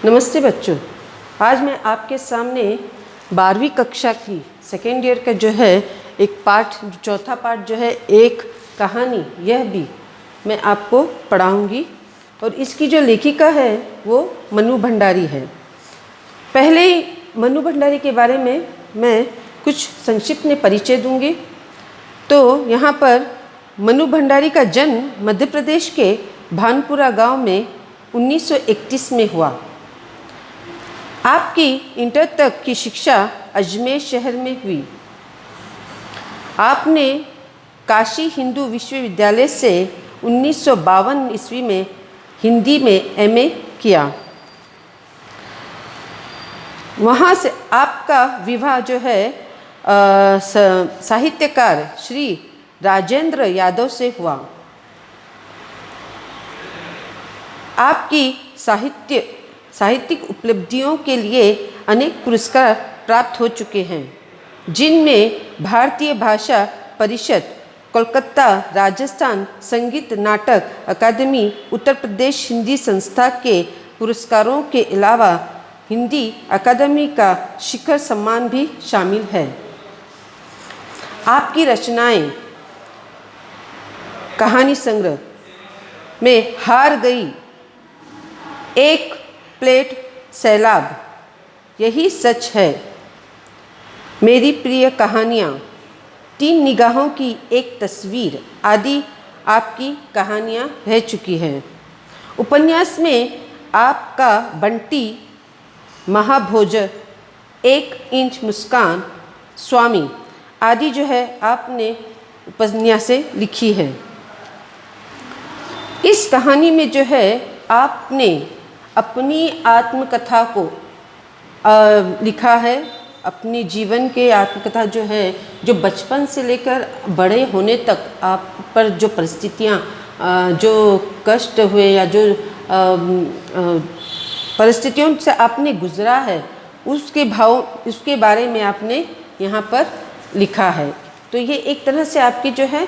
नमस्ते बच्चों। आज मैं आपके सामने 12वीं कक्षा की सेकेंड ईयर का जो है एक पाठ, चौथा पाठ जो है एक कहानी, यह भी मैं आपको पढ़ाऊंगी। और इसकी जो लेखिका है वो मनु भंडारी है। पहले ही मनु भंडारी के बारे में मैं कुछ संक्षिप्त में परिचय दूंगी। तो यहाँ पर मनु भंडारी का जन्म मध्य प्रदेश के भानपुरा गांव में 1931 में हुआ। आपकी इंटर तक की शिक्षा अजमेर शहर में हुई। आपने काशी हिंदू विश्वविद्यालय से 1952 ईस्वी में हिंदी में एमए किया। वहाँ से आपका विवाह जो है साहित्यकार श्री राजेंद्र यादव से हुआ। आपकी साहित्यिक उपलब्धियों के लिए अनेक पुरस्कार प्राप्त हो चुके हैं, जिनमें भारतीय भाषा परिषद, कोलकाता राजस्थान संगीत नाटक अकादमी, उत्तर प्रदेश हिंदी संस्था के पुरस्कारों के अलावा हिंदी अकादमी का शिखर सम्मान भी शामिल है। आपकी रचनाएं कहानी संग्रह में हार गई, एक प्लेट सैलाब, यही सच है, मेरी प्रिय कहानियाँ, तीन निगाहों की एक तस्वीर आदि आपकी कहानियाँ रह चुकी हैं। उपन्यास में आपका बंटी, महाभोज, 1 इंच मुस्कान, स्वामी आदि जो है आपने उपन्यासें लिखी है। इस कहानी में जो है आपने अपनी आत्मकथा को लिखा है। अपने जीवन के आत्मकथा जो है, जो बचपन से लेकर बड़े होने तक आप पर जो परिस्थितियाँ, जो कष्ट हुए या जो परिस्थितियों से आपने गुजरा है, उसके बारे में आपने यहाँ पर लिखा है। तो ये एक तरह से आपकी जो है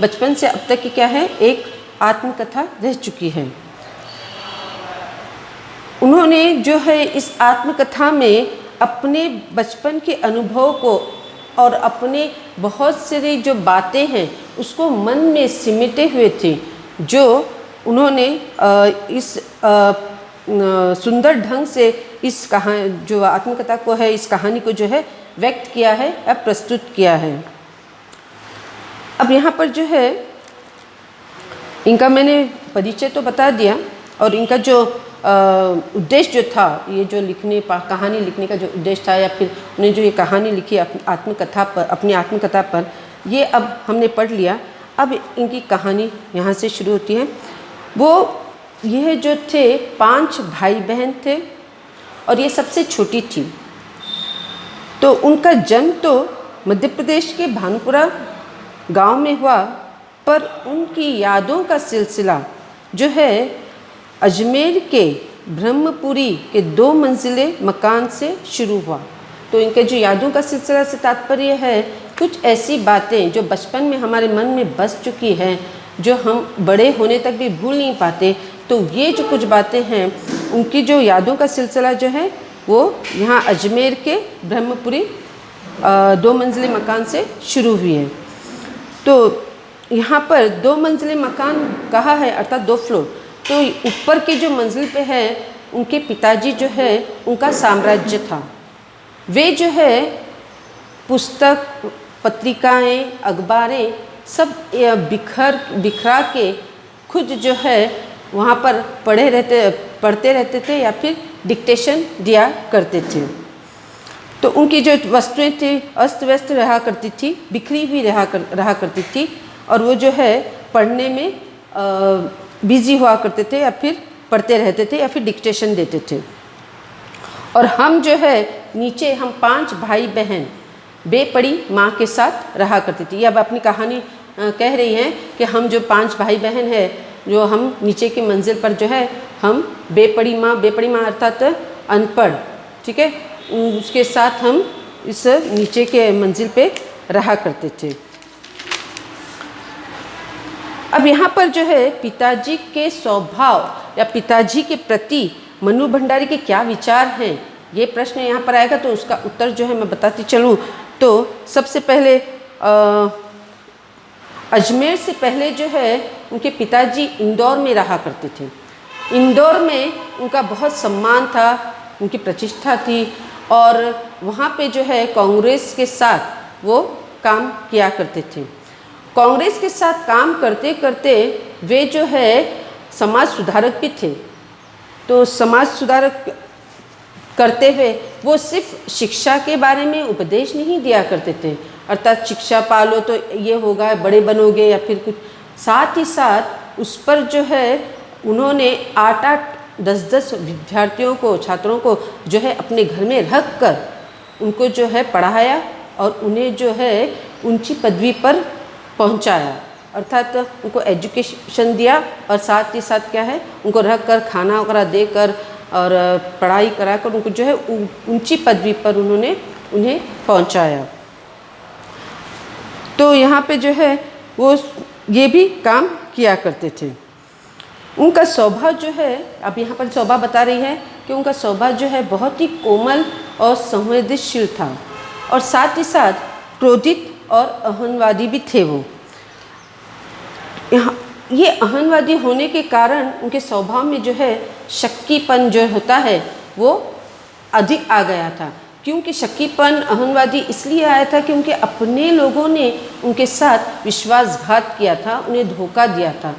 बचपन से अब तक की क्या है, एक आत्मकथा रह चुकी है। उन्होंने जो है इस आत्मकथा में अपने बचपन के अनुभव को और अपने बहुत सारी जो बातें हैं उसको मन में सिमटे हुए थे, जो उन्होंने इस सुंदर ढंग से इस जो आत्मकथा को है, इस कहानी को जो है व्यक्त किया है या प्रस्तुत किया है। अब यहाँ पर जो है इनका मैंने परिचय तो बता दिया, और इनका जो उद्देश्य जो था, ये जो कहानी लिखने का जो उद्देश्य था, या फिर उन्हें जो ये कहानी लिखी अपनी आत्मकथा पर, ये अब हमने पढ़ लिया। अब इनकी कहानी यहाँ से शुरू होती है। यह जो थे 5 भाई बहन थे और ये सबसे छोटी थी। तो उनका जन्म तो मध्य प्रदेश के भानपुरा गांव में हुआ, पर उनकी यादों का सिलसिला जो है अजमेर के ब्रह्मपुरी के 2 मंजिले मकान से शुरू हुआ। तो इनके जो यादों का सिलसिला से तात्पर्य है कुछ ऐसी बातें जो बचपन में हमारे मन में बस चुकी हैं, जो हम बड़े होने तक भी भूल नहीं पाते। तो ये जो कुछ बातें हैं, उनकी जो यादों का सिलसिला जो है वो यहाँ अजमेर के ब्रह्मपुरी 2 मंजिले मकान से शुरू हुई है। तो यहाँ पर 2 मंजिले मकान कहा है, अर्थात 2 फ्लोर। तो ऊपर की जो मंजिल पे है, उनके पिताजी जो है उनका साम्राज्य था। वे जो है पुस्तक, पत्रिकाएं, अखबारें सब बिखरा के खुद जो है वहाँ पर पढ़ते रहते थे या फिर डिक्टेशन दिया करते थे। तो उनकी जो वस्तुएं थी अस्त व्यस्त रहा करती थी, बिखरी हुई रहा करती थी, और वो जो है पढ़ने में बिजी हुआ करते थे, या फिर पढ़ते रहते थे, या फिर डिक्टेशन देते थे। और हम जो है नीचे, हम 5 भाई बहन बेपड़ी माँ के साथ रहा करती थी। अब अपनी कहानी कह रही हैं कि हम जो 5 भाई बहन हैं, जो हम नीचे की मंजिल पर जो है हम बेपड़ी माँ अर्थात अनपढ़, ठीक है, उसके साथ हम इस नीचे के मंजिल पे रहा करते थे। अब यहाँ पर जो है पिताजी के स्वभाव या पिताजी के प्रति मनु भंडारी के क्या विचार हैं, ये प्रश्न यहाँ पर आएगा तो उसका उत्तर जो है मैं बताती चलूँ। तो सबसे पहले अजमेर से पहले जो है उनके पिताजी इंदौर में रहा करते थे। इंदौर में उनका बहुत सम्मान था, उनकी प्रतिष्ठा थी और वहाँ पे जो है कांग्रेस के साथ वो काम किया करते थे। कांग्रेस के साथ काम करते करते वे जो है समाज सुधारक भी थे। तो समाज सुधारक करते हुए वो सिर्फ शिक्षा के बारे में उपदेश नहीं दिया करते थे, अर्थात शिक्षा पालो तो ये होगा, बड़े बनोगे या फिर कुछ, साथ ही साथ उस पर जो है उन्होंने 8-8, 10-10 विद्यार्थियों को, छात्रों को जो है अपने घर में रख कर उनको जो है पढ़ाया और उन्हें जो है ऊंची पदवी पर पहुंचाया, अर्थात उनको एजुकेशन दिया और साथ ही साथ क्या है उनको रख कर खाना वगैरह देकर और पढ़ाई कराकर उनको जो है ऊंची पदवी पर उन्होंने उन्हें पहुंचाया। तो यहाँ पे जो है वो ये भी काम किया करते थे। उनका स्वभाव जो है, अब यहाँ पर स्वभाव बता रही है कि उनका स्वभाव जो है बहुत ही कोमल और संवेदनशील था और साथ ही साथ क्रोधित और अहंवादी भी थे वो। यहाँ ये अहंवादी होने के कारण उनके स्वभाव में जो है शक्कीपन जो होता है वो अधिक आ गया था। क्योंकि शक्कीपन, अहंवादी इसलिए आया था कि उनके अपने लोगों ने उनके साथ विश्वासघात किया था, उन्हें धोखा दिया था।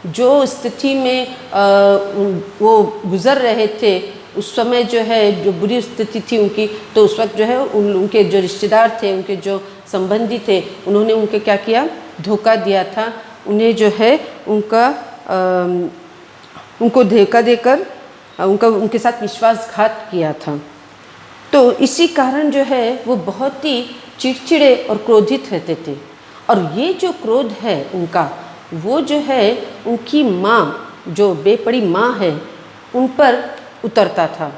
जो स्थिति में वो गुज़र रहे थे उस समय जो है जो बुरी स्थिति थी उनकी, तो उस वक्त जो है उनके जो रिश्तेदार थे, उनके जो संबंधी थे, उन्होंने उनके क्या किया, धोखा दिया था। उन्हें जो है उनको धोखा देकर उनके साथ विश्वासघात किया था। तो इसी कारण जो है वो बहुत ही चिड़चिड़े और क्रोधित रहते थे। और ये जो क्रोध है उनका, वो जो है उनकी माँ, जो बेपड़ी माँ है, उन पर उतरता था।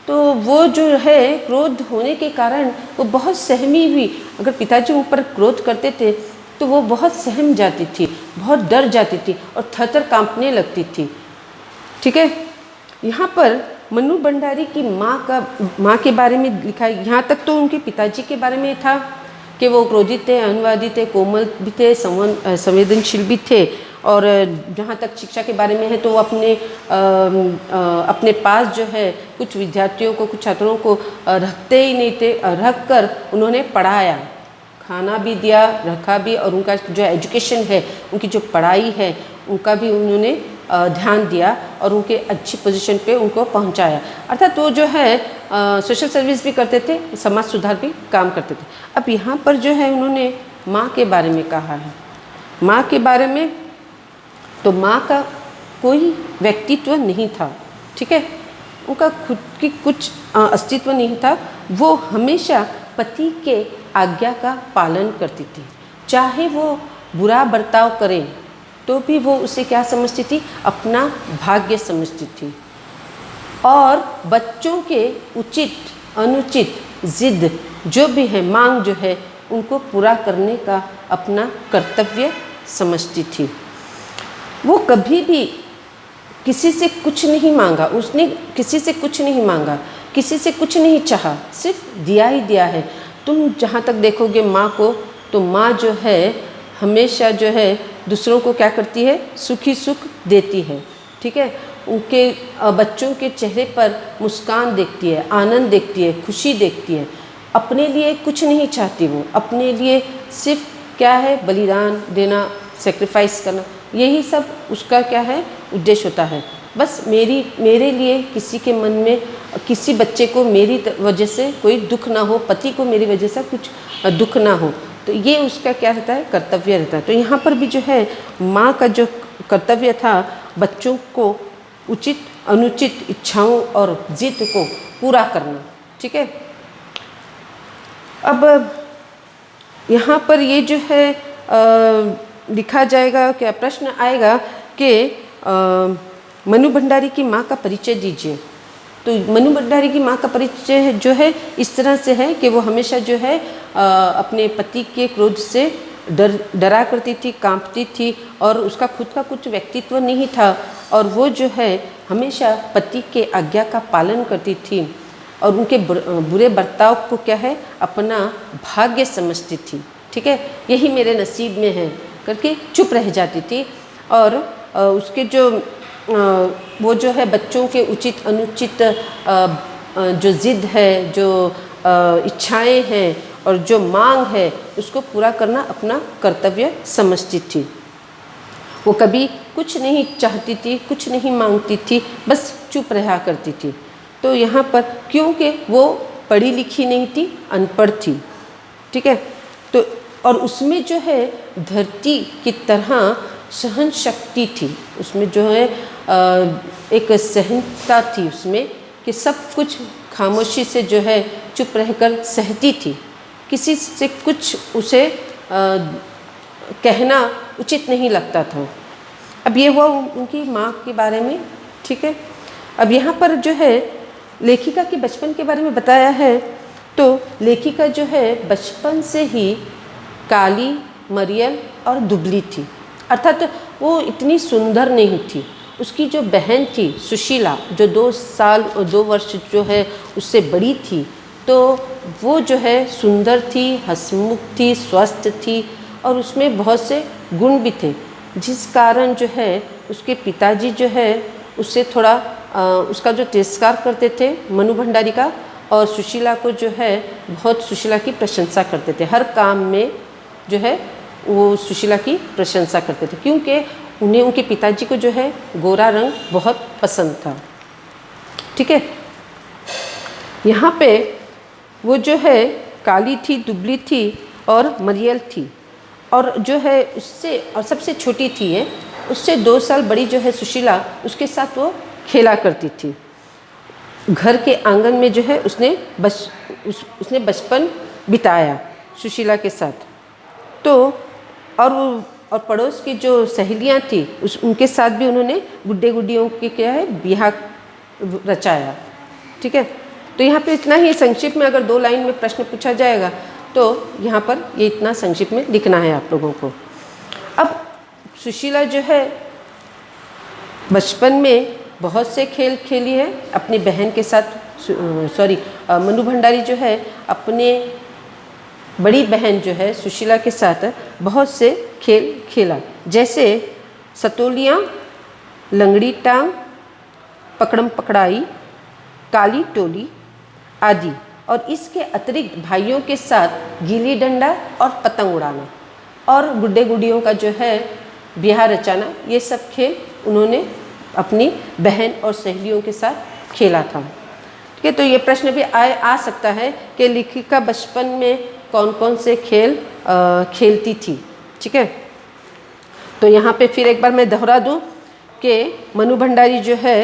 तो वो जो है क्रोध होने के कारण वो बहुत सहमी हुई, अगर पिताजी उन पर क्रोध करते थे तो वो बहुत सहम जाती थी, बहुत डर जाती थी और थर-थर कांपने लगती थी। ठीक है, यहाँ पर मनु भंडारी की माँ के बारे में लिखा है। यहाँ तक तो उनके पिताजी के बारे में था कि वो क्रोधित थे, अहंवादी थे, कोमल भी थे, संवेदनशील भी थे। और जहाँ तक शिक्षा के बारे में है तो वो अपने पास जो है कुछ विद्यार्थियों को, कुछ छात्रों को रखते ही नहीं थे, रख कर उन्होंने पढ़ाया, खाना भी दिया, रखा भी, और उनका जो एजुकेशन है, उनकी जो पढ़ाई है, उनका भी उन्होंने ध्यान दिया और उनके अच्छी पोजीशन पे उनको पहुंचाया। अर्थात वो जो है सोशल सर्विस भी करते थे, समाज सुधार भी काम करते थे। अब यहाँ पर जो है उन्होंने माँ के बारे में कहा है। माँ के बारे में, तो माँ का कोई व्यक्तित्व नहीं था। ठीक है, उनका खुद की कुछ अस्तित्व नहीं था। वो हमेशा पति के आज्ञा का पालन करती थी, चाहे वो बुरा बर्ताव करें तो भी वो उसे क्या समझती थी, अपना भाग्य समझती थी। और बच्चों के उचित अनुचित जिद जो भी है, मांग जो है, उनको पूरा करने का अपना कर्तव्य समझती थी। वो कभी भी किसी से कुछ नहीं मांगा, उसने किसी से कुछ नहीं मांगा, किसी से कुछ नहीं चाहा, सिर्फ दिया ही दिया है। तुम जहाँ तक देखोगे माँ को, तो माँ जो है हमेशा जो है दूसरों को क्या करती है, सुखी सुख देती है। ठीक है, उनके बच्चों के चेहरे पर मुस्कान देखती है, आनंद देखती है, खुशी देखती है। अपने लिए कुछ नहीं चाहती वो, अपने लिए सिर्फ क्या है, बलिदान देना, सेक्रीफाइस करना, यही सब उसका क्या है, उद्देश्य होता है। बस मेरे लिए किसी के मन में, किसी बच्चे को मेरी वजह से कोई दुख ना हो, पति को मेरी वजह से कुछ दुख ना हो, तो ये उसका क्या रहता है, कर्तव्य रहता है। तो यहाँ पर भी जो है माँ का जो कर्तव्य था, बच्चों को उचित अनुचित इच्छाओं और जिद को पूरा करना। ठीक है, अब यहाँ पर ये जो है लिखा जाएगा, क्या प्रश्न आएगा कि मनु भंडारी की माँ का परिचय दीजिए। तो मनु भंडारी की माँ का परिचय जो है इस तरह से है कि वो हमेशा जो है अपने पति के क्रोध से डरा करती थी, कांपती थी, और उसका खुद का कुछ व्यक्तित्व नहीं था। और वो जो है हमेशा पति के आज्ञा का पालन करती थी और उनके बुरे बर्ताव को क्या है अपना भाग्य समझती थी। ठीक है, यही मेरे नसीब में है करके चुप रह जाती थी। और उसके जो वो जो है बच्चों के उचित अनुचित जो ज़िद है, जो इच्छाएं हैं और जो मांग है उसको पूरा करना अपना कर्तव्य समझती थी। वो कभी कुछ नहीं चाहती थी, कुछ नहीं मांगती थी, बस चुप रहा करती थी। तो यहाँ पर क्योंकि वो पढ़ी लिखी नहीं थी, अनपढ़ थी। ठीक है, तो और उसमें जो है धरती की तरह सहन शक्ति थी, उसमें जो है एक सहनता थी उसमें कि सब कुछ खामोशी से जो है चुप रहकर सहती थी। किसी से कुछ उसे कहना उचित नहीं लगता था। अब ये हुआ उनकी माँ के बारे में। ठीक है, अब यहाँ पर जो है लेखिका के बचपन के बारे में बताया है। तो लेखिका जो है बचपन से ही काली, मरियल और दुबली थी, अर्थात वो इतनी सुंदर नहीं थी। उसकी जो बहन थी सुशीला, जो 2 साल और 2 वर्ष जो है उससे बड़ी थी, तो वो जो है सुंदर थी, हंसमुख थी, स्वस्थ थी और उसमें बहुत से गुण भी थे, जिस कारण जो है उसके पिताजी जो है उससे थोड़ा उसका जो तिरस्कार करते थे मनु भंडारी का, और सुशीला को जो है बहुत सुशीला की प्रशंसा करते थे। हर काम में जो है वो सुशीला की प्रशंसा करते थे, क्योंकि उन्हें उनके पिताजी को जो है गोरा रंग बहुत पसंद था। ठीक है, यहाँ पे वो जो है काली थी, दुबली थी और मरियल थी, और जो है उससे और सबसे छोटी थी है, उससे 2 साल बड़ी जो है सुशीला, उसके साथ वो खेला करती थी। घर के आंगन में जो है उसने बचपन बिताया सुशीला के साथ। तो और पड़ोस की जो सहेलियां थी उनके साथ भी उन्होंने गुड्डे गुड्डियों के क्या है ब्याह रचाया। ठीक है, तो यहाँ पे इतना ही संक्षिप्त में, अगर 2 लाइन में प्रश्न पूछा जाएगा तो यहाँ पर ये इतना संक्षिप्त में लिखना है आप लोगों को। अब सुशीला जो है बचपन में बहुत से खेल खेली है अपनी बहन के साथ। मनु भंडारी जो है अपने बड़ी बहन जो है सुशीला के साथ बहुत से खेल खेला, जैसे सतोलियाँ, लंगड़ी टांग, पकड़म पकड़ाई, काली टोली आदि। और इसके अतिरिक्त भाइयों के साथ गिल्ली डंडा और पतंग उड़ाना और गुड्डे गुड्डियों का जो है ब्याह रचाना, ये सब खेल उन्होंने अपनी बहन और सहेलियों के साथ खेला था। ठीक है, तो ये प्रश्न भी आ सकता है कि लेखिका बचपन में कौन कौन से खेल खेलती थी। ठीक है, तो यहाँ पे फिर एक बार मैं दोहरा दूँ कि मनु भंडारी जो है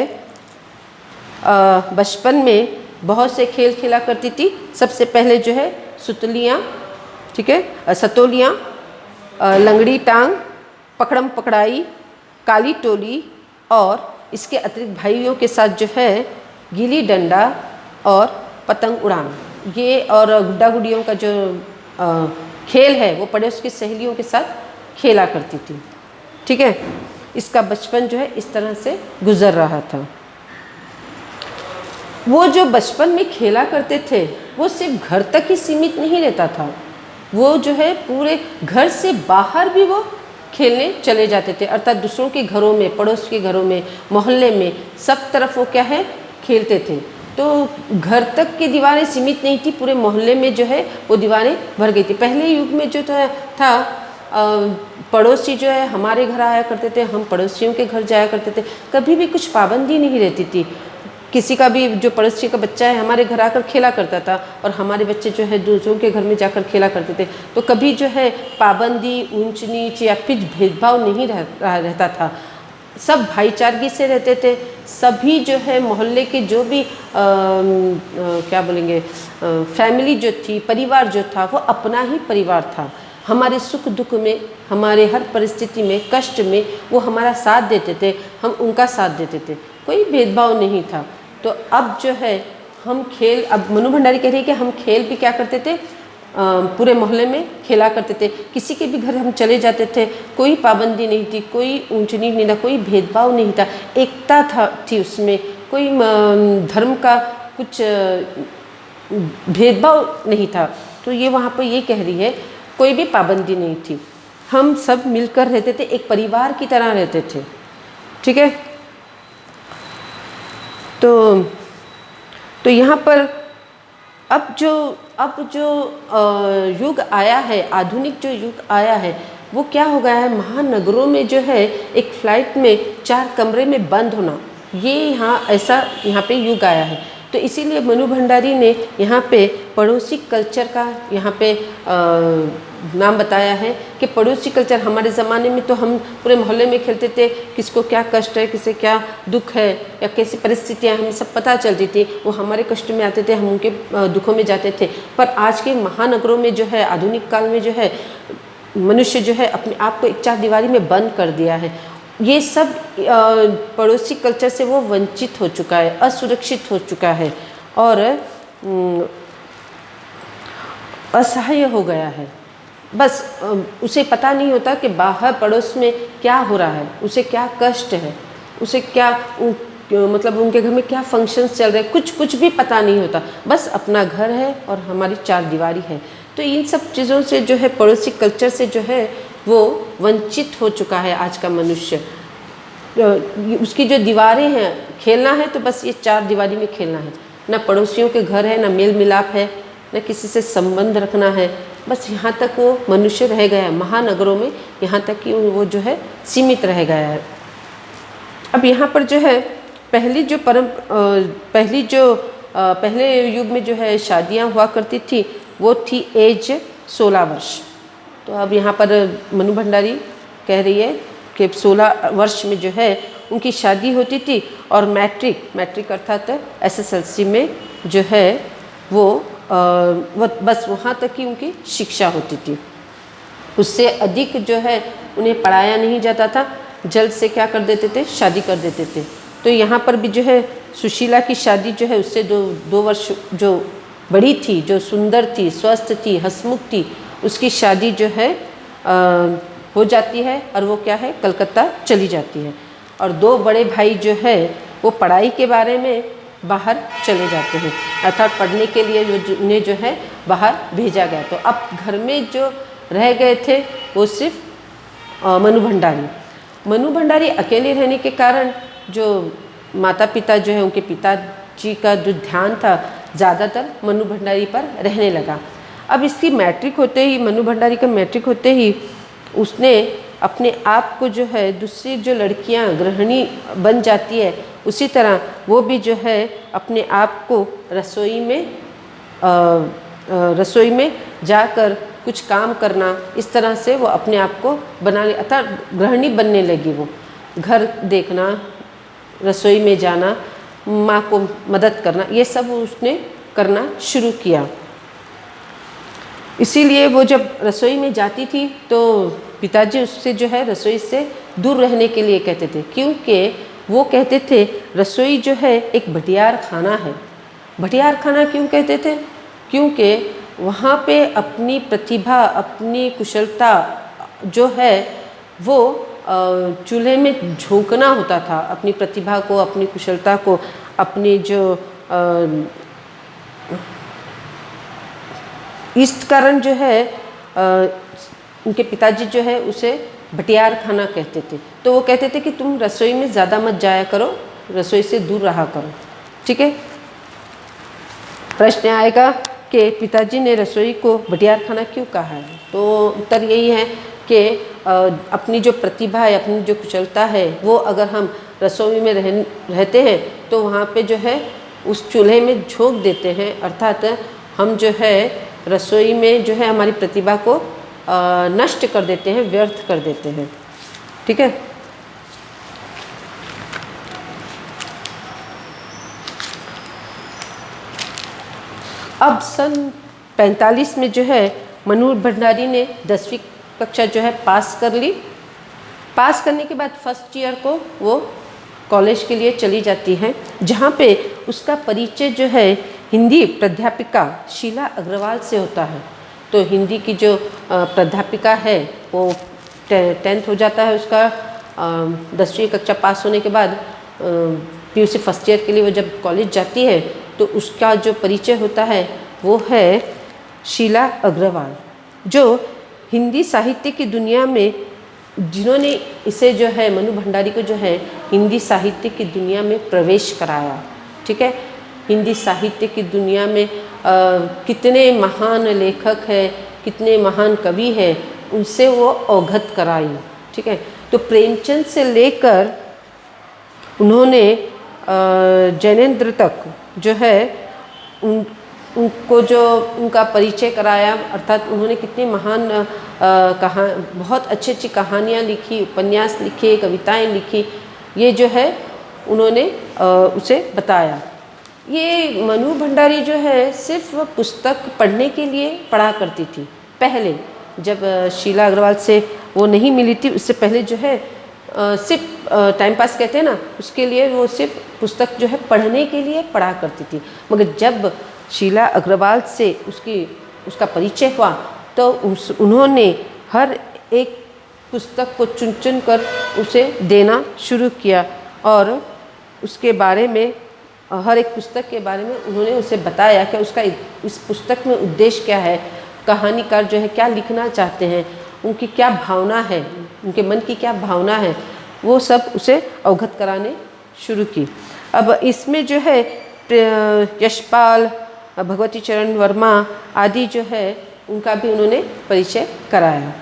बचपन में बहुत से खेल खेला करती थी। सबसे पहले जो है सुतलियाँ, ठीक है, सतोलियाँ, लंगड़ी टांग, पकड़म पकड़ाई, काली टोली और इसके अतिरिक्त भाइयों के साथ जो है गिल्ली डंडा और पतंग उड़ाना, ये और गुड्डा गुड्डियों का जो खेल है वो पड़ोस की सहेलियों के साथ खेला करती थी। ठीक है, इसका बचपन जो है इस तरह से गुजर रहा था। वो जो बचपन में खेला करते थे वो सिर्फ घर तक ही सीमित नहीं रहता था, वो जो है पूरे घर से बाहर भी वो खेलने चले जाते थे, अर्थात दूसरों के घरों में, पड़ोस के घरों में, मोहल्ले में, सब तरफ वो क्या है खेलते थे। तो घर तक की दीवारें सीमित नहीं थी, पूरे मोहल्ले में जो है वो दीवारें भर गई थी। पहले युग में जो था पड़ोसी जो है हमारे घर आया करते थे, हम पड़ोसियों के घर जाया करते थे, कभी भी कुछ पाबंदी नहीं रहती थी। किसी का भी जो पड़ोसी का बच्चा है हमारे घर आकर खेला करता था और हमारे बच्चे जो है दूसरों के घर में जाकर खेला करते थे। तो कभी जो है पाबंदी, ऊंच नीच या फिर भेदभाव नहीं रहता था, सब भाईचारगी से रहते थे। सभी जो है मोहल्ले के जो भी क्या बोलेंगे फैमिली जो थी, परिवार जो था वो अपना ही परिवार था। हमारे सुख दुख में, हमारे हर परिस्थिति में, कष्ट में वो हमारा साथ देते थे, हम उनका साथ देते थे, कोई भेदभाव नहीं था। तो अब जो है हम खेल, अब मनु भंडारी कह रही है कि हम खेल भी क्या करते थे, पूरे मोहल्ले में खेला करते थे। किसी के भी घर हम चले जाते थे, कोई पाबंदी नहीं थी, कोई ऊंच नीच नहीं था, कोई भेदभाव नहीं था, एकता थी उसमें, कोई धर्म का कुछ भेदभाव नहीं था। तो ये वहाँ पर ये कह रही है कोई भी पाबंदी नहीं थी, हम सब मिलकर रहते थे, एक परिवार की तरह रहते थे। ठीक है। तो यहाँ पर अब जो युग आया है, आधुनिक जो युग आया है, वो क्या हो गया है, महानगरों में जो है एक फ्लाइट में 4 कमरे में बंद होना, ये यहाँ पे युग आया है। तो इसीलिए मनु भंडारी ने यहाँ पे पड़ोसी कल्चर का यहाँ पे नाम बताया है कि पड़ोसी कल्चर, हमारे ज़माने में तो हम पूरे मोहल्ले में खेलते थे, किसको क्या कष्ट है, किसे क्या दुख है या कैसी परिस्थितियाँ, हमें सब पता चलती थी, वो हमारे कष्ट में आते थे, हम उनके दुखों में जाते थे। पर आज के महानगरों में जो है, आधुनिक काल में जो है, मनुष्य जो है अपने आप को एक 4 दीवारी में बंद कर दिया है। ये सब पड़ोसी कल्चर से वो वंचित हो चुका है, असुरक्षित हो चुका है और असहाय हो गया है। बस उसे पता नहीं होता कि बाहर पड़ोस में क्या हो रहा है, उसे क्या कष्ट है, उसे क्या मतलब उनके घर में क्या फंक्शंस चल रहे हैं, कुछ भी पता नहीं होता। बस अपना घर है और हमारी 4 दीवारी है। तो इन सब चीज़ों से जो है, पड़ोसी कल्चर से जो है वो वंचित हो चुका है आज का मनुष्य। उसकी जो दीवारें हैं, खेलना है तो बस ये 4 दीवारी में खेलना है, ना पड़ोसियों के घर है, ना मेल मिलाप है, ना किसी से संबंध रखना है। बस यहाँ तक वो मनुष्य रह गया है महानगरों में, यहाँ तक कि वो जो है सीमित रह गया है। अब यहाँ पर जो है पहले युग में जो है शादियाँ हुआ करती थी, वो थी एज 16 वर्ष। तो अब यहाँ पर मनु भंडारी कह रही है कि 16 वर्ष में जो है उनकी शादी होती थी और मैट्रिक अर्थात SSLC में जो है वो बस वहाँ तक ही उनकी शिक्षा होती थी, उससे अधिक जो है उन्हें पढ़ाया नहीं जाता था। जल्द से क्या कर देते थे, शादी कर देते थे। तो यहाँ पर भी जो है सुशीला की शादी जो है उससे 2 वर्ष जो बड़ी थी, जो सुंदर थी, स्वस्थ थी, हंसमुख थी, उसकी शादी जो है हो जाती है और वो क्या है, कलकत्ता चली जाती है। और 2 बड़े भाई जो है वो पढ़ाई के बारे में बाहर चले जाते हैं, अर्थात पढ़ने के लिए उन्हें जो है बाहर भेजा गया। तो अब घर में जो रह गए थे वो सिर्फ मनु भंडारी अकेले रहने के कारण जो माता पिता जो है, उनके पिताजी का जो ध्यान था ज़्यादातर मनु भंडारी पर रहने लगा। अब इसकी मैट्रिक होते ही, मनु भंडारी का मैट्रिक होते ही उसने अपने आप को जो है, दूसरी जो लड़कियां गृहिणी बन जाती है उसी तरह वो भी जो है अपने आप को रसोई में जाकर कुछ काम करना, इस तरह से वो अपने आप को बनाने, अर्थात गृहिणी बनने लगी। वो घर देखना, रसोई में जाना, माँ को मदद करना, ये सब उसने करना शुरू किया। इसीलिए वो जब रसोई में जाती थी तो पिताजी उससे जो है रसोई से दूर रहने के लिए कहते थे, क्योंकि वो कहते थे रसोई जो है एक भटियार खाना है। भटियार खाना क्यों कहते थे? क्योंकि वहाँ पे अपनी प्रतिभा, अपनी कुशलता जो है वो चूल्हे में झोंकना होता था, अपनी प्रतिभा को, अपनी कुशलता को, अपनी जो इस कारण जो है उनके पिताजी जो है उसे भटियार खाना कहते थे। तो वो कहते थे कि तुम रसोई में ज़्यादा मत जाया करो, रसोई से दूर रहा करो। ठीक है। प्रश्न आएगा कि पिताजी ने रसोई को भटियार खाना क्यों कहा है? तो उत्तर यही है कि अपनी जो प्रतिभा है, अपनी जो कुशलता है, वो अगर हम रसोई में रहते हैं तो वहाँ पे जो है उस चूल्हे में झोंक देते हैं, अर्थात हम जो है रसोई में जो है हमारी प्रतिभा को नष्ट कर देते हैं, व्यर्थ कर देते हैं। ठीक है। अब सन 45 में जो है मनु भंडारी ने 10वीं कक्षा जो है पास कर ली। पास करने के बाद फर्स्ट ईयर को वो कॉलेज के लिए चली जाती है, जहाँ पे उसका परिचय जो है हिंदी प्राध्यापिका शीला अग्रवाल से होता है। तो हिंदी की जो प्राध्यापिका है वो 10th हो जाता है उसका, 10वीं कक्षा पास होने के बाद PUC फर्स्ट ईयर के लिए वो जब कॉलेज जाती है तो उसका जो परिचय होता है वो है शीला अग्रवाल, जो हिंदी साहित्य की दुनिया में जिन्होंने इसे जो है मनु भंडारी को जो है हिंदी साहित्य की दुनिया में प्रवेश कराया। ठीक है, हिंदी साहित्य की दुनिया में कितने महान लेखक हैं, कितने महान कवि हैं, उनसे वो अवगत कराई। ठीक है, तो प्रेमचंद से लेकर उन्होंने जैनेन्द्र तक जो है उनको जो उनका परिचय कराया, अर्थात उन्होंने कितनी महान बहुत अच्छी अच्छी कहानियाँ लिखी, उपन्यास लिखे, कविताएं लिखी, ये जो है उन्होंने उसे बताया। ये मनु भंडारी जो है सिर्फ पुस्तक पढ़ने के लिए पढ़ा करती थी। पहले जब शीला अग्रवाल से वो नहीं मिली थी, उससे पहले जो है सिर्फ टाइम पास कहते हैं ना, उसके लिए वो सिर्फ पुस्तक जो है पढ़ने के लिए पढ़ा करती थी। मगर जब शीला अग्रवाल से उसका परिचय हुआ तो उन्होंने हर एक पुस्तक को चुन चुन कर उसे देना शुरू किया और उसके बारे में, हर एक पुस्तक के बारे में उन्होंने उसे बताया कि उसका इस पुस्तक में उद्देश्य क्या है, कहानीकार जो है क्या लिखना चाहते हैं, उनकी क्या भावना है, उनके मन की क्या भावना है, वो सब उसे अवगत कराने शुरू की। अब इसमें जो है यशपाल, भगवती चरण वर्मा आदि जो है उनका भी उन्होंने परिचय कराया।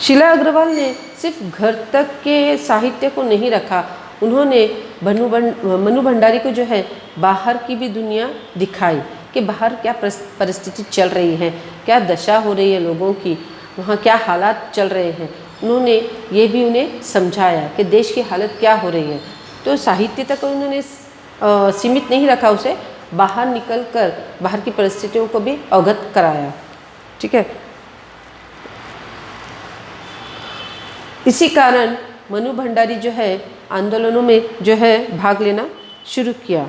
शीला अग्रवाल ने सिर्फ घर तक के साहित्य को नहीं रखा, उन्होंने मनु भंडारी को जो है बाहर की भी दुनिया दिखाई कि बाहर क्या परिस्थिति चल रही है, क्या दशा हो रही है लोगों की, वहाँ क्या हालात चल रहे हैं। उन्होंने ये भी उन्हें समझाया कि देश की हालत क्या हो रही है। तो साहित्य तक उन्होंने सीमित नहीं रखा उसे, बाहर निकलकर बाहर की परिस्थितियों को भी अवगत कराया। ठीक है, इसी कारण मनु भंडारी जो है आंदोलनों में जो है भाग लेना शुरू किया।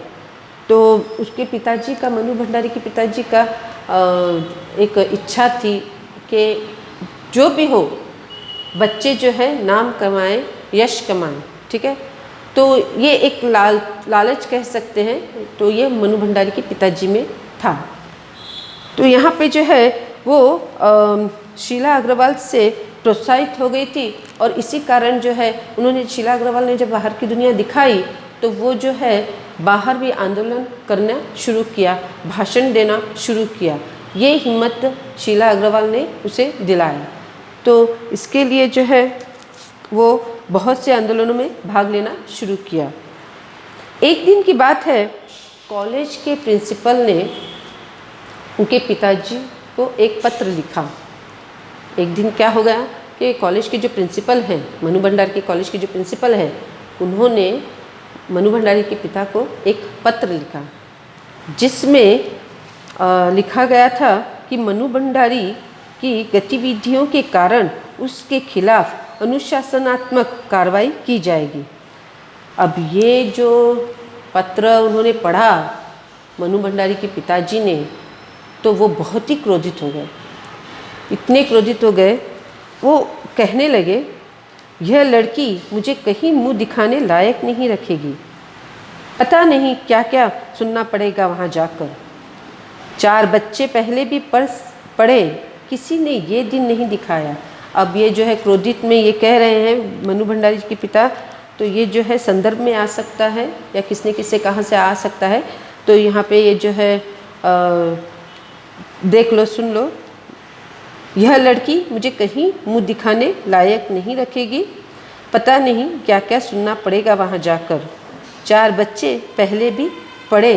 तो उसके पिताजी का, मनु भंडारी के पिताजी का एक इच्छा थी कि जो भी हो बच्चे जो है नाम कमाएं, यश कमाएं। ठीक है, तो ये एक लालच कह सकते हैं, तो ये मनु भंडारी के पिताजी में था। तो यहाँ पे जो है वो शीला अग्रवाल से प्रोत्साहित हो गई थी और इसी कारण जो है उन्होंने, शीला अग्रवाल ने जब बाहर की दुनिया दिखाई तो वो जो है बाहर भी आंदोलन करना शुरू किया, भाषण देना शुरू किया। ये हिम्मत शीला अग्रवाल ने उसे दिलाया। तो इसके लिए जो है वो बहुत से आंदोलनों में भाग लेना शुरू किया। एक दिन की बात है, कॉलेज के प्रिंसिपल ने उनके पिताजी को एक पत्र लिखा। एक दिन क्या हो गया कि कॉलेज के जो प्रिंसिपल हैं, मनु भंडारी के कॉलेज के जो प्रिंसिपल हैं, उन्होंने मनु भंडारी के पिता को एक पत्र लिखा जिसमें लिखा गया था कि मनु भंडारी की गतिविधियों के कारण उसके खिलाफ अनुशासनात्मक कार्रवाई की जाएगी। अब ये जो पत्र उन्होंने पढ़ा मनु भंडारी के पिताजी ने, तो वो बहुत ही क्रोधित हो गए। इतने क्रोधित हो गए, वो कहने लगे, यह लड़की मुझे कहीं मुंह दिखाने लायक नहीं रखेगी। पता नहीं क्या क्या सुनना पड़ेगा वहाँ जाकर। 4 बच्चे पहले भी पढ़े, किसी ने ये दिन नहीं दिखाया। अब ये जो है क्रोधित में ये कह रहे हैं मनु भंडारी के पिता, तो ये जो है संदर्भ में आ सकता है या किसने किससे कहाँ से आ सकता है। तो यहाँ पे ये जो है देख लो, सुन लो, यह लड़की मुझे कहीं मुंह दिखाने लायक नहीं रखेगी। पता नहीं क्या क्या सुनना पड़ेगा वहाँ जाकर। 4 बच्चे पहले भी पढ़े,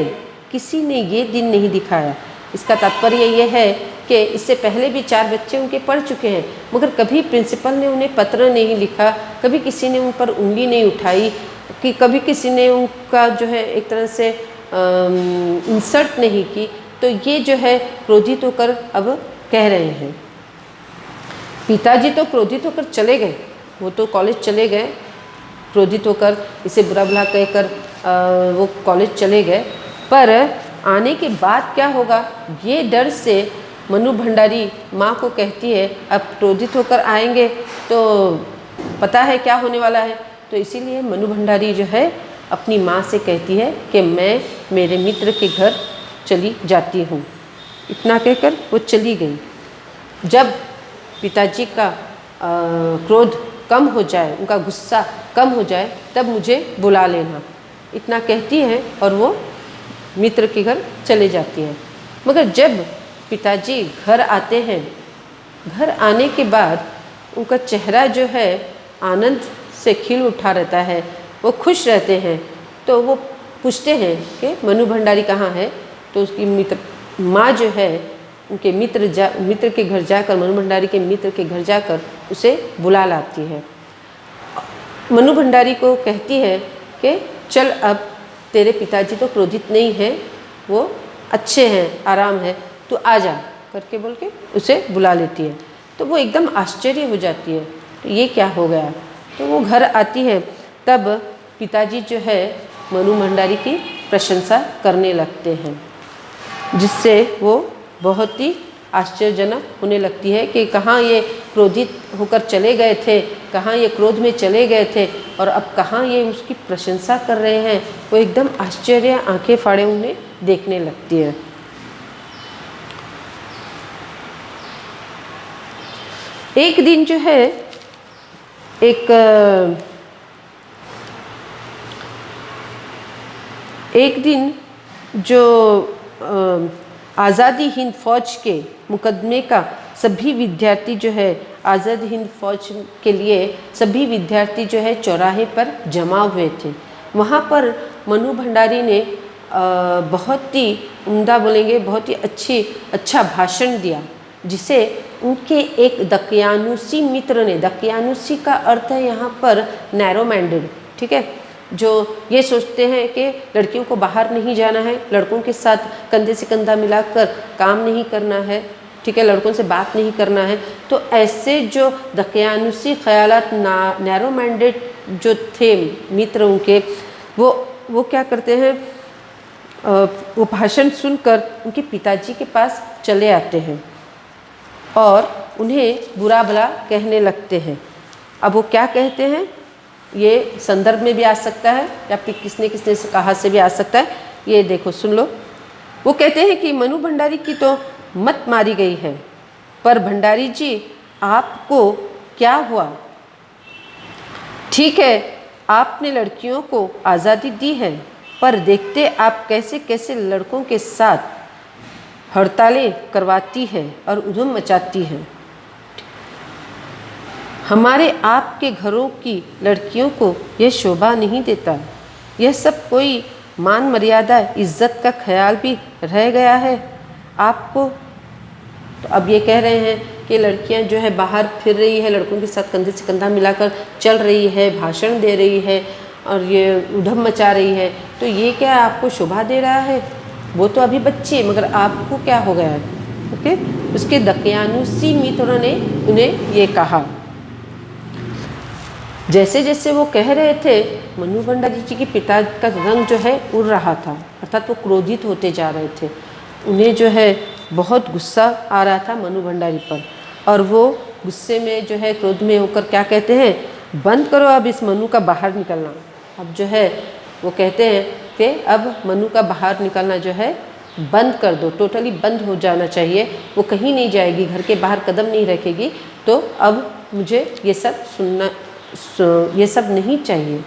किसी ने ये दिन नहीं दिखाया। इसका तात्पर्य ये है कि इससे पहले भी 4 बच्चे उनके पढ़ चुके हैं, मगर कभी प्रिंसिपल ने उन्हें पत्र नहीं लिखा, कभी किसी ने उन पर उंगली नहीं उठाई, कि कभी किसी ने उनका जो है एक तरह से इंसल्ट नहीं की। तो ये जो है क्रोधित होकर अब कह रहे हैं। पिताजी तो क्रोधित होकर चले गए, वो तो कॉलेज चले गए, क्रोधित होकर इसे बुरा भला कहकर वो कॉलेज चले गए। पर आने के बाद क्या होगा, ये डर से मनु भंडारी माँ को कहती है अब क्रोधित होकर आएंगे तो पता है क्या होने वाला है। तो इसीलिए मनु भंडारी जो है अपनी माँ से कहती है कि मैं मेरे मित्र के घर चली जाती हूँ। इतना कहकर वो चली गई। जब पिताजी का क्रोध कम हो जाए, उनका गुस्सा कम हो जाए, तब मुझे बुला लेना, इतना कहती है और वो मित्र के घर चले जाती है। मगर जब पिताजी घर आते हैं, घर आने के बाद उनका चेहरा जो है आनंद से खिल उठा रहता है, वो खुश रहते हैं। तो वो पूछते हैं कि मनु भंडारी कहाँ है। तो उसकी मित्र माँ जो है उनके मित्र के घर जाकर, मनु भंडारी के मित्र के घर जाकर उसे बुला लाती है। मनु भंडारी को कहती है कि चल अब तेरे पिताजी तो क्रोधित नहीं हैं, वो अच्छे हैं, आराम है, तू आ जा करके बोल के उसे बुला लेती है। तो वो एकदम आश्चर्य हो जाती है, तो ये क्या हो गया। तो वो घर आती है, तब पिताजी जो है मनु भंडारी की प्रशंसा करने लगते हैं, जिससे वो बहुत ही आश्चर्यजनक होने लगती है कि कहाँ ये क्रोधित होकर चले गए थे, कहाँ ये क्रोध में चले गए थे और अब कहाँ ये उसकी प्रशंसा कर रहे हैं। वो एकदम आश्चर्य आंखें फाड़े उन्हें देखने लगती है। एक दिन जो है एक दिन जो आज़ादी हिंद फौज के मुकदमे का सभी विद्यार्थी जो है, आज़ाद हिंद फौज के लिए सभी विद्यार्थी जो है चौराहे पर जमा हुए थे। वहाँ पर मनु भंडारी ने बहुत ही उम्दा बोलेंगे, बहुत ही अच्छा भाषण दिया, जिसे उनके एक दकियानुसी मित्र ने, दकियानुसी का अर्थ है यहाँ पर नैरो माइंडेड, ठीक है, जो ये सोचते हैं कि लड़कियों को बाहर नहीं जाना है, लड़कों के साथ कंधे से कंधा मिलाकर काम नहीं करना है, ठीक है, लड़कों से बात नहीं करना है। तो ऐसे जो दकियानुसी ख्यालात, नैरो माइंडेड जो थे मित्र उनके, वो क्या करते हैं, वो भाषण सुनकर उनके पिताजी के पास चले आते हैं और उन्हें बुरा भला कहने लगते हैं। अब वो क्या कहते हैं, ये संदर्भ में भी आ सकता है या फिर किसने से कहा से भी आ सकता है। ये देखो, सुन लो। वो कहते हैं कि मनु भंडारी की तो मत मारी गई है, पर भंडारी जी आपको क्या हुआ। ठीक है, आपने लड़कियों को आज़ादी दी है, पर देखते आप कैसे कैसे लड़कों के साथ हड़तालें करवाती है और उधम मचाती है। हमारे आपके घरों की लड़कियों को यह शोभा नहीं देता। यह सब कोई मान मर्यादा, इज्जत का ख्याल भी रह गया है आपको। तो अब ये कह रहे हैं कि लड़कियां जो है बाहर फिर रही है, लड़कों के साथ कंधे से कंधा मिलाकर चल रही है, भाषण दे रही है और ये उधम मचा रही है, तो ये क्या आपको शोभा दे रहा है। वो तो अभी बच्चे, मगर आपको क्या हो गया है। ओके, उसके दकियानुसी मित्रों ने उन्हें ये कहा। जैसे जैसे वो कह रहे थे, मनु भंडारी जी के पिता का रंग जो है उड़ रहा था, अर्थात वो क्रोधित होते जा रहे थे। उन्हें जो है बहुत गुस्सा आ रहा था मनु भंडारी पर, और वो गुस्से में जो है, क्रोध में होकर क्या कहते हैं, बंद करो अब इस मनु का बाहर निकलना। अब जो है वो कहते हैं कि अब मनु का बाहर निकलना जो है बंद कर दो, टोटली बंद हो जाना चाहिए। वो कहीं नहीं जाएगी, घर के बाहर कदम नहीं रखेगी। तो अब मुझे ये सब सुनना, ये सब नहीं चाहिए।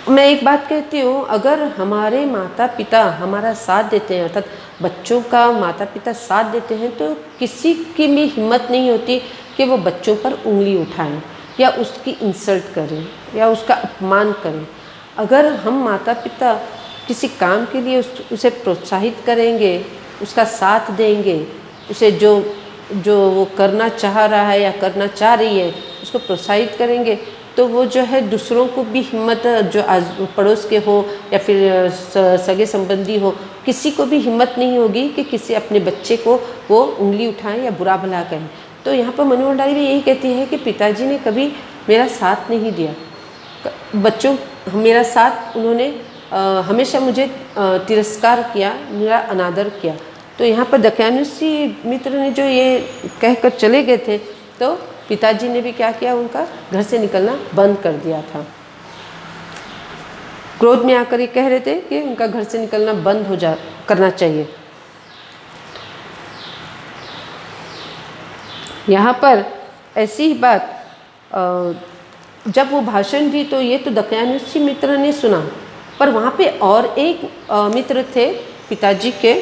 मैं एक बात कहती हूँ, अगर हमारे माता पिता हमारा साथ देते हैं, अर्थात बच्चों का माता पिता साथ देते हैं, तो किसी की भी हिम्मत नहीं होती कि वो बच्चों पर उंगली उठाएं या उसकी इंसल्ट करें या उसका अपमान करें। अगर हम माता पिता किसी काम के लिए उसे प्रोत्साहित करेंगे, उसका साथ देंगे, उसे जो वो करना चाह रहा है या करना चाह रही है उसको प्रोत्साहित करेंगे, तो वो जो है दूसरों को भी हिम्मत, जो पड़ोस के हो या फिर सगे संबंधी हो, किसी को भी हिम्मत नहीं होगी कि किसी अपने बच्चे को वो उंगली उठाएं या बुरा भला कहें। तो यहाँ पर मनु भंडारी भी यही कहती है कि पिताजी ने कभी मेरा साथ नहीं दिया, बच्चों मेरा साथ उन्होंने हमेशा मुझे तिरस्कार किया, मेरा अनादर किया। तो यहाँ पर दक्यानुषी मित्र ने जो ये कहकर चले गए थे, तो पिताजी ने भी क्या किया, उनका घर से निकलना बंद कर दिया था। क्रोध में आकर ये कह रहे थे कि उनका घर से निकलना बंद करना चाहिए। यहाँ पर ऐसी ही बात जब वो भाषण दी तो ये तो दक्यानुषी मित्र ने सुना, पर वहाँ पे और एक मित्र थे पिताजी के,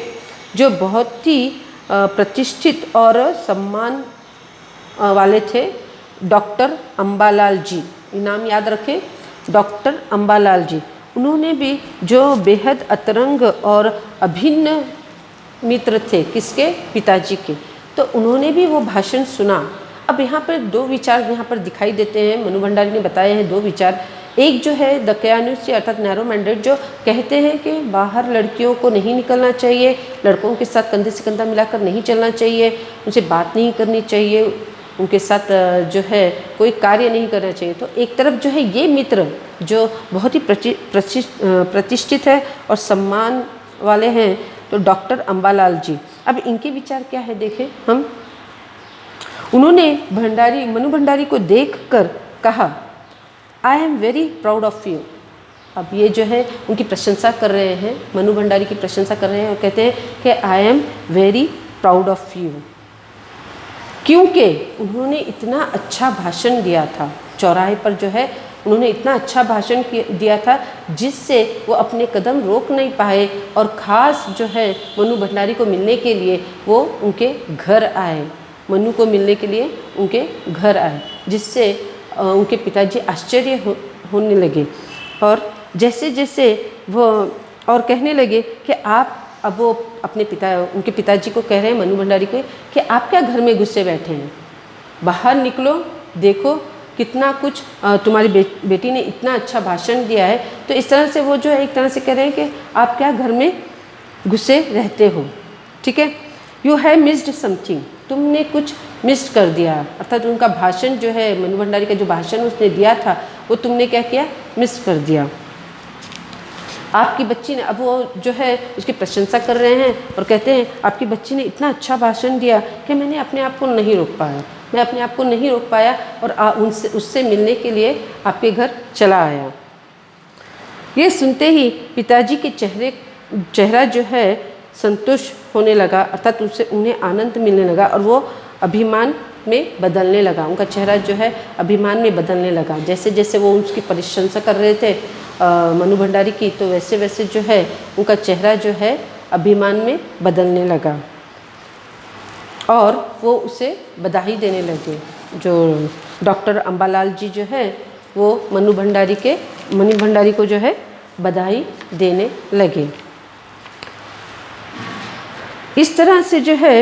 जो बहुत ही प्रतिष्ठित और सम्मान वाले थे, डॉक्टर अंबालाल जी। ये नाम याद रखें, डॉक्टर अंबालाल जी। उन्होंने भी जो बेहद अतरंग और अभिन्न मित्र थे, किसके, पिताजी के, तो उन्होंने भी वो भाषण सुना। अब यहाँ पर दो विचार यहाँ पर दिखाई देते हैं, मनु भंडारी ने बताए हैं दो विचार। एक जो है दक्यानुषी अर्थात नैरो माइंडेड, जो कहते हैं कि बाहर लड़कियों को नहीं निकलना चाहिए, लड़कों के साथ कंधे से कंधा मिलाकर नहीं चलना चाहिए, उनसे बात नहीं करनी चाहिए, उनके साथ जो है कोई कार्य नहीं करना चाहिए। तो एक तरफ जो है ये मित्र जो बहुत ही प्रतिष्ठित है और सम्मान वाले हैं, तो डॉक्टर अंबालाल जी। अब इनके विचार क्या है देखें हम। उन्होंने मनु भंडारी को देखकर कहा, I am very proud of you. अब ये जो है उनकी प्रशंसा कर रहे हैं, मनु भंडारी की प्रशंसा कर रहे हैं और कहते हैं कि I am very proud of you, क्योंकि उन्होंने इतना अच्छा भाषण दिया था चौराहे पर। जो है उन्होंने इतना अच्छा भाषण दिया था जिससे वो अपने कदम रोक नहीं पाए, और ख़ास जो है मनु भंडारी को मिलने के लिए वो उनके घर आए, मनु को मिलने के लिए उनके घर आए, जिससे उनके पिताजी आश्चर्य होने लगे। और जैसे जैसे वो और कहने लगे कि आप, अब वो उनके पिताजी को कह रहे हैं, मनु भंडारी को, कि आप क्या घर में घुसे बैठे हैं, बाहर निकलो, देखो कितना कुछ तुम्हारी बेटी ने इतना अच्छा भाषण दिया है। तो इस तरह से वो जो है एक तरह से कह रहे हैं कि आप क्या घर में घुसे रहते हो, ठीक है, यू हैव मिस्ड समथिंग, तुमने कुछ मिस कर दिया। अर्थात उनका भाषण जो है, मनु भंडारी का जो भाषण उसने दिया था, वो तुमने क्या किया, मिस कर दिया। आपकी बच्ची ने, अब वो जो है उसकी प्रशंसा कर रहे हैं और कहते हैं आपकी बच्ची ने इतना अच्छा भाषण दिया कि मैंने अपने आप को नहीं रोक पाया, मैं अपने आप को नहीं रोक पाया और उससे मिलने के लिए आपके घर चला आया। ये सुनते ही पिताजी के चेहरा जो है संतुष्ट होने लगा, अर्थात उन्हें आनंद मिलने लगा और वो अभिमान में बदलने लगा। उनका चेहरा जो है अभिमान में बदलने लगा। जैसे जैसे वो उसकी प्रशंसा कर रहे थे मनु भंडारी की, तो वैसे वैसे जो है उनका चेहरा जो है अभिमान में बदलने लगा और वो उसे बधाई देने लगे। जो डॉक्टर अंबालाल जी जो है वो मनु भंडारी को जो है बधाई देने लगे। इस तरह से जो है